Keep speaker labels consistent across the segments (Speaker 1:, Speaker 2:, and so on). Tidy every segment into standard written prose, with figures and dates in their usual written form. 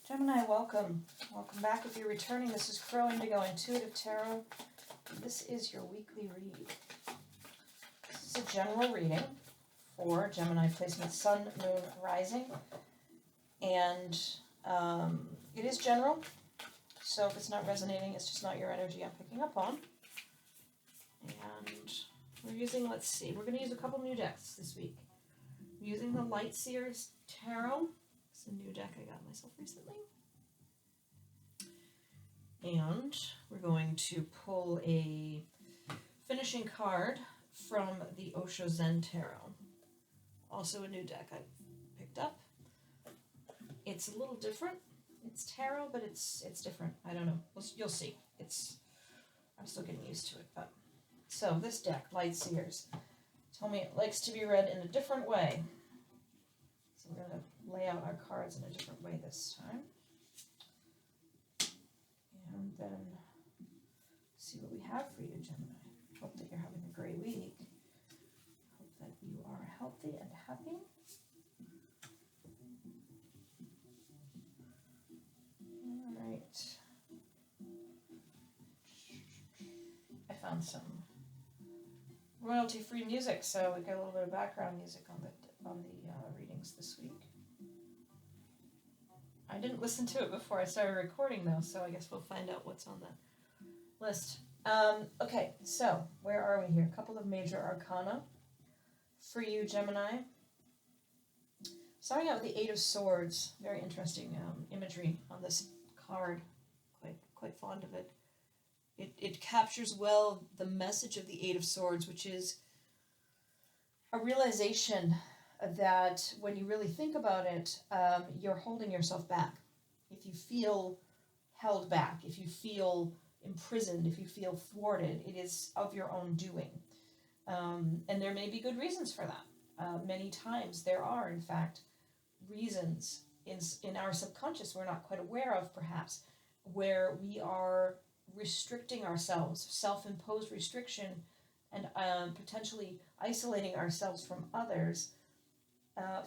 Speaker 1: Gemini, welcome. Welcome back. If you're returning, this is Crow Indigo Intuitive Tarot. This is your weekly read. This is a general reading for Gemini placement Sun, Moon, Rising. And it is general, so if it's not resonating, it's just not your energy I'm picking up on. And we're using, let's see, we're going to use a couple new decks this week. I'm using the Seer Tarot. It's a new deck I got myself recently. And we're going to pull a finishing card from the Osho Zen Tarot. Also a new deck I picked up. It's a little different. It's tarot, but it's different. I don't know. You'll see. I'm still getting used to it. But so this deck, Light Seers, tell me it likes to be read in a different way. So we're going to lay out our cards in a different way this time. And then see what we have for you, Gemini. Hope that you're having a great week. Hope that you are healthy and happy. All right. I found some royalty-free music, so we got a little bit of background music on the readings this week. I didn't listen to it before I started recording, though, so I guess we'll find out what's on the list. Okay, so where are we here? A couple of major arcana for you, Gemini. Starting out with the Eight of Swords. Very interesting imagery on this card. Quite fond of it. It captures well the message of the Eight of Swords, which is a realization that when you really think about it, you're holding yourself back. If you feel held back, if you feel imprisoned, if you feel thwarted, it is of your own doing. And there may be good reasons for that. Many times there are, in fact, reasons in our subconscious we're not quite aware of, perhaps, where we are restricting ourselves, self-imposed restriction, and potentially isolating ourselves from others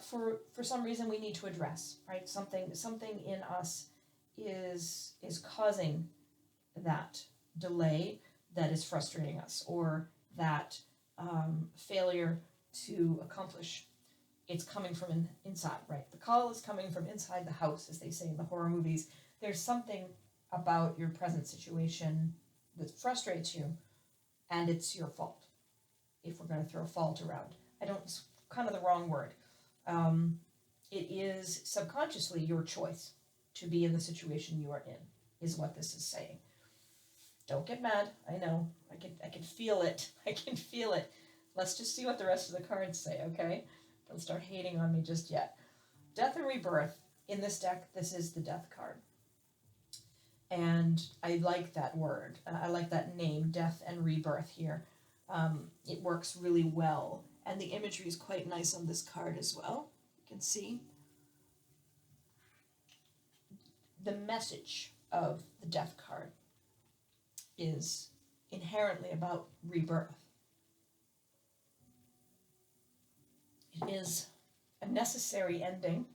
Speaker 1: for some reason we need to address, right? Something in us is causing that delay that is frustrating us, or that failure to accomplish. It's coming from inside, right? The call is coming from inside the house, as they say in the horror movies. There's something about your present situation that frustrates you, and it's your fault. If we're going to throw fault around, it's kind of the wrong word. It is subconsciously your choice to be in the situation you are in, is what this is saying. Don't get mad. I know. I can feel it. I can feel it. Let's just see what the rest of the cards say, okay? Don't start hating on me just yet. Death and rebirth. In this deck, this is the death card. And I like that word. I like that name, death and rebirth here. It works really well. And the imagery is quite nice on this card as well. You can see the message of the death card is inherently about rebirth. It is a necessary ending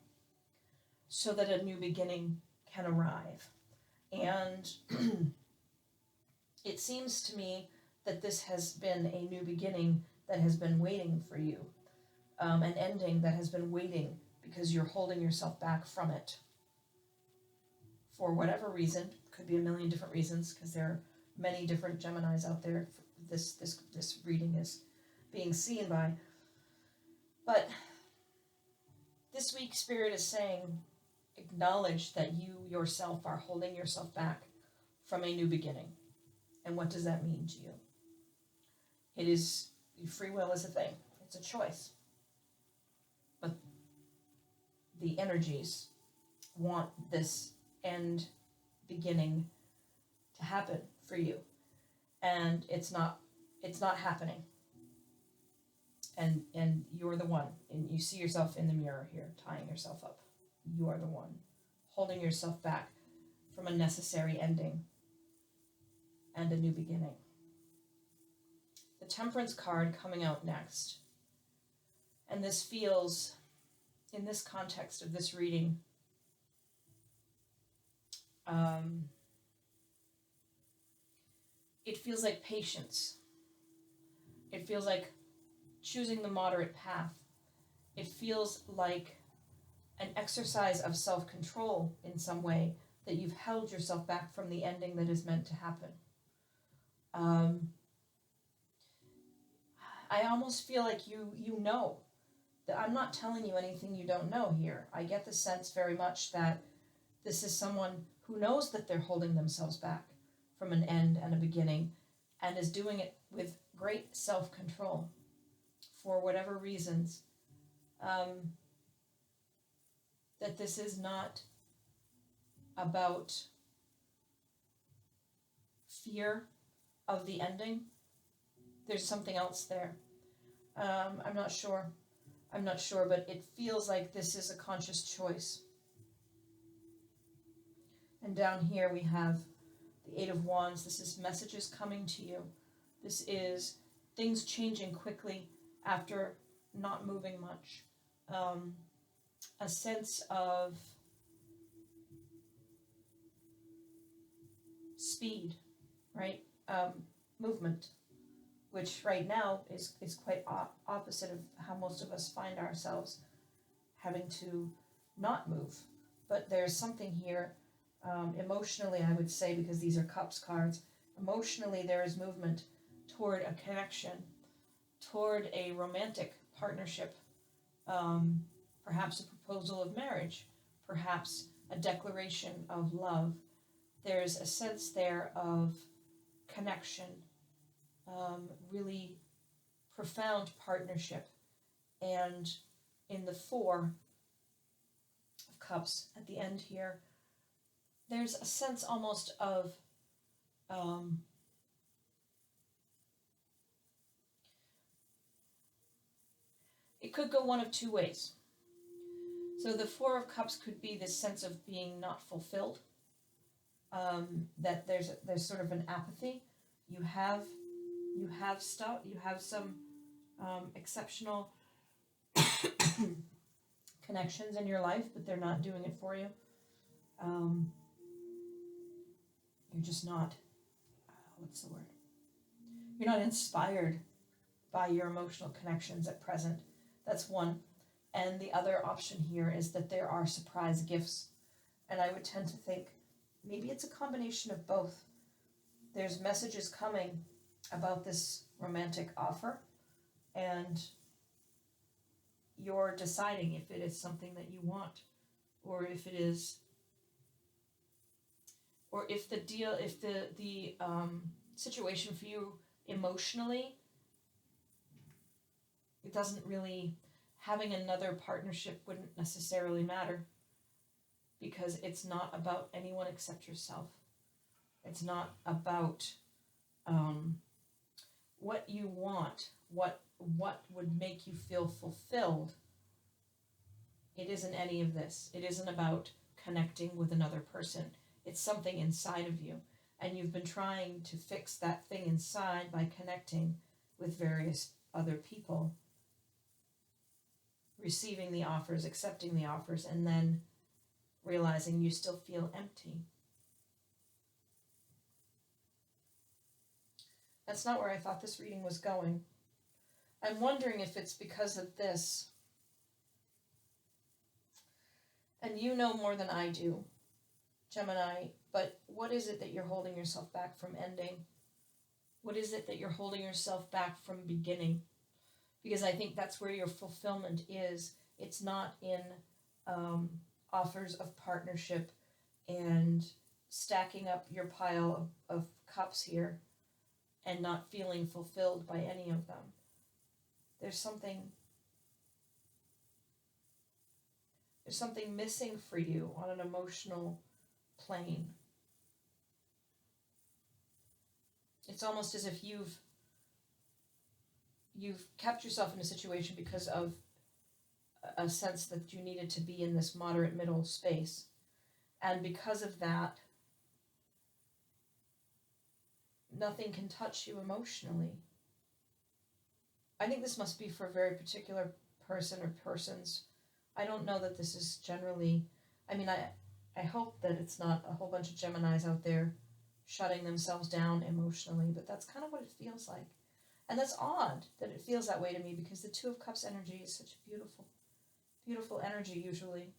Speaker 1: so that a new beginning can arrive. And it seems to me that this has been a new beginning that has been waiting for you, an ending that has been waiting because you're holding yourself back from it. For whatever reason, could be a million different reasons, because there are many different Geminis out there this reading is being seen by. But this week, Spirit is saying, acknowledge that you yourself are holding yourself back from a new beginning. And what does that mean to you? It is, free will is a thing. It's a choice. But the energies want this end beginning to happen for you. And it's not happening. And you're the one. And you see yourself in the mirror here, tying yourself up. You are the one, holding yourself back from a necessary ending and a new beginning. The Temperance card coming out next. And this feels, in this context of this reading, It feels like patience. It feels like choosing the moderate path. It feels like an exercise of self-control in some way, that you've held yourself back from the ending that is meant to happen. I almost feel like you know that I'm not telling you anything you don't know here. I get the sense very much that this is someone who knows that they're holding themselves back from an end and a beginning, and is doing it with great self-control for whatever reasons. That this is not about fear of the ending. There's something else there. I'm not sure, but it feels like this is a conscious choice. And down here we have the Eight of Wands. This is messages coming to you. This is things changing quickly after not moving much. A sense of speed, right? Movement, which right now is quite opposite of how most of us find ourselves, having to not move. But there's something here, emotionally, I would say, because these are Cups cards, emotionally there is movement toward a connection, toward a romantic partnership, perhaps a proposal of marriage, perhaps a declaration of love. There's a sense there of connection, really profound partnership. And in the Four of Cups at the end here, there's a sense almost of it could go one of two ways. So the Four of Cups could be this sense of being not fulfilled, that there's sort of an apathy. You have stuff, you have some exceptional connections in your life, but they're not doing it for you. You're just not, what's the word? You're not inspired by your emotional connections at present. That's one. And the other option here is that there are surprise gifts. And I would tend to think maybe it's a combination of both. There's messages coming about this romantic offer, and you're deciding if it is something that you want, or if it is, or if the deal, if the situation for you emotionally, it doesn't really, having another partnership wouldn't necessarily matter, because it's not about anyone except yourself. It's not about what you want, what would make you feel fulfilled. It isn't any of this. It isn't about connecting with another person. It's something inside of you, and you've been trying to fix that thing inside by connecting with various other people, receiving the offers, accepting the offers, and then realizing you still feel empty. That's not where I thought this reading was going. I'm wondering if it's because of this. And you know more than I do, Gemini, but what is it that you're holding yourself back from ending? What is it that you're holding yourself back from beginning? Because I think that's where your fulfillment is. It's not in offers of partnership and stacking up your pile of cups here and not feeling fulfilled by any of them. There's something missing for you on an emotional plane. It's almost as if you've kept yourself in a situation because of a sense that you needed to be in this moderate middle space. And because of that, nothing can touch you emotionally. I think this must be for a very particular person or persons. I don't know that this is generally, I mean, I hope that it's not a whole bunch of Geminis out there shutting themselves down emotionally, but that's kind of what it feels like. And that's odd that it feels that way to me, because the Two of Cups energy is such a beautiful, beautiful energy usually.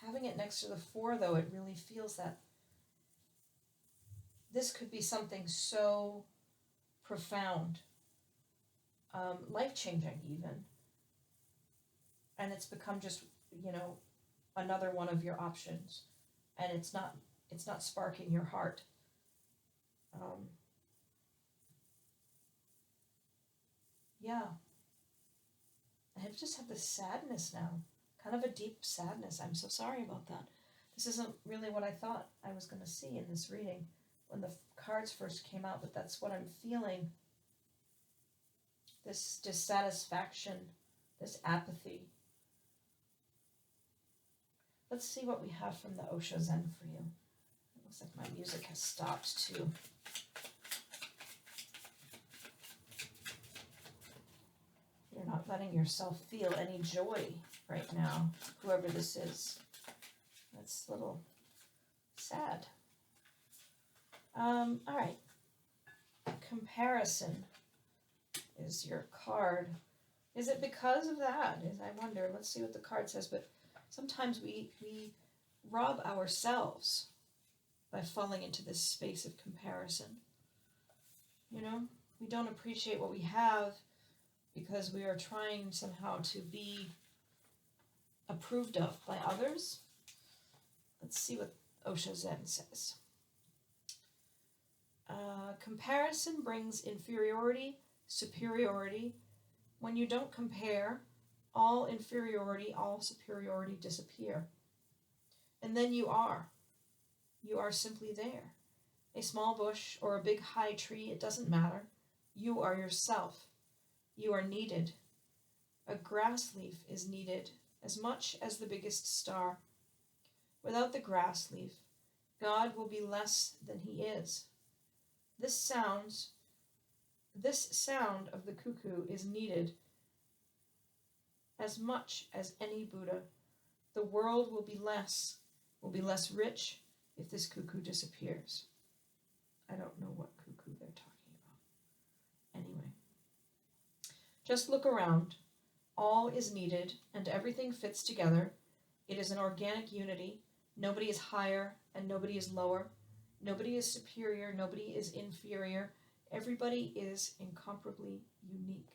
Speaker 1: Having it next to the Four, though, it really feels that this could be something so profound, life-changing even. And it's become just, another one of your options. And it's not sparking your heart. Yeah. I just have this sadness now, kind of a deep sadness. I'm so sorry about that. This isn't really what I thought I was going to see in this reading when the cards first came out, but that's what I'm feeling. This dissatisfaction, this apathy. Let's see what we have from the Osho Zen for you. It looks like my music has stopped too. You're not letting yourself feel any joy right now, whoever this is. That's a little sad. All right. Comparison is your card. Is it because of that? I wonder. Let's see what the card says. But sometimes we rob ourselves by falling into this space of comparison. We don't appreciate what we have because we are trying somehow to be approved of by others. Let's see what Osho Zen says. Comparison brings inferiority, superiority. When you don't compare, all inferiority, all superiority disappear. And then you are. You are simply there. A small bush or a big high tree, it doesn't matter. You are yourself. You are needed. A grass leaf is needed as much as the biggest star. Without the grass leaf, God will be less than he is. This sound of the cuckoo is needed as much as any Buddha. The world will be less rich if this cuckoo disappears. I don't know what cuckoo they're talking about. Anyway, just look around. All is needed and everything fits together. It is an organic unity. Nobody is higher and nobody is lower. Nobody is superior, nobody is inferior. Everybody is incomparably unique.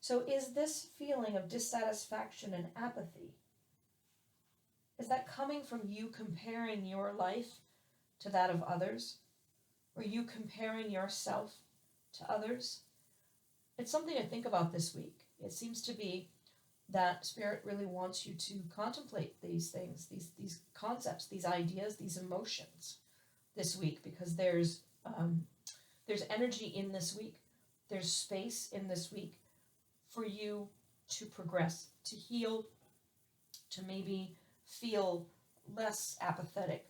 Speaker 1: So is this feeling of dissatisfaction and apathy, is that coming from you comparing your life to that of others? Or you comparing yourself to others? It's something to think about this week. It seems to be that Spirit really wants you to contemplate these things, these concepts, these ideas, these emotions this week, because there's energy in this week. There's space in this week for you to progress, to heal, to maybe feel less apathetic.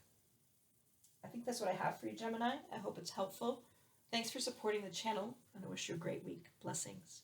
Speaker 1: I think that's what I have for you, Gemini. I hope it's helpful. Thanks for supporting the channel, and I wish you a great week. Blessings.